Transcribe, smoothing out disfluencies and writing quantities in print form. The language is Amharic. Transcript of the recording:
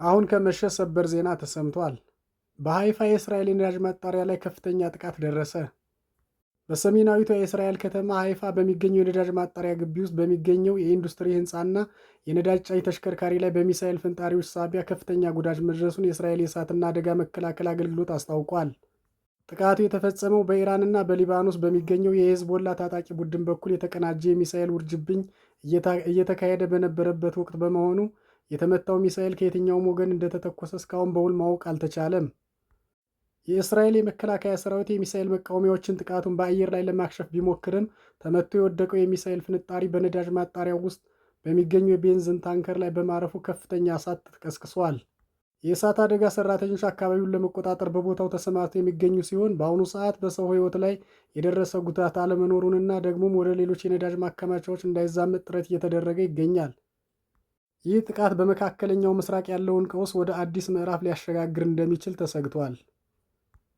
አሁን ከመሸ ሰበር ዜና ተሰምቷል። በሃይፋ የእስራኤል የነዳጅ ማጣሪያ ላይ ከፍተኛ ጥቃት ደረሰ። በሰሜናዊቷ የእስራኤል ከተማ ሃይፋ በሚገኘው የነዳጅ ማጣሪያ ግቢ ውስጥ በሚገኘው የኢንዱስትሪ ህንፃና የነዳጅ ጫኝ ተሽከርካሪ ላይ በሚሳኤል ፍንጣሪዎች ሳቢያ ከፍተኛ ጉዳት መድረሱን የእስራኤል የእሳትና አደጋ መከላከል አገልግሎት አስታውቋል። ጥቃቱ የተፈጸመው በኢራንና በሊባኖስ በሚገኘው የሄዝቦላ ታጣቂ ቡድን በኩል የተቀናጀ የሚሳኤል ውርጅብኝ እየተካሄደ በነበረበት ወቅት በመሆኑ የተመታው ሚሳኤል ከየትኛውም ወገን እንደተተኮሰ እስካሁን በውል ማወቅ አልተቻለም። የእስራኤል የመከላከያ ሰራዊት የሚሳኤል መቃወሚያዎችን ጥቃቱን በአየር ላይ ለማክሸፍ ቢሞክርም ተመቶ የወደቀው የሚሳኤል ፍንጣሪ በነዳጅ ማጣሪያው ውስጥ በሚገኘው የቤንዚን ታንከር ላይ በማረፉ ከፍተኛ እሳት ተቀስቅሷል። የእሳት አደጋ ሰራተኞች አካባቢውን ለመቆጣጠር በቦታው ተሰማርተው የሚገኙ ሲሆን በአሁኑ ሰዓት በሰው ሕይወት ላይ የደረሰ ጉዳት አለመኖሩንና ደግሞም ወደ ሌሎች የነዳጅ ማከማቻዎች እንዳይዛመት ጥረት እየተደረገ ይገኛል። ይህ ጥቃት በመካከለኛው ምስራቅ ያለውን ቀውስ ወደ አዲስ ምዕራፍ ሊያሸጋግር እንደሚችል ተሰግቷል።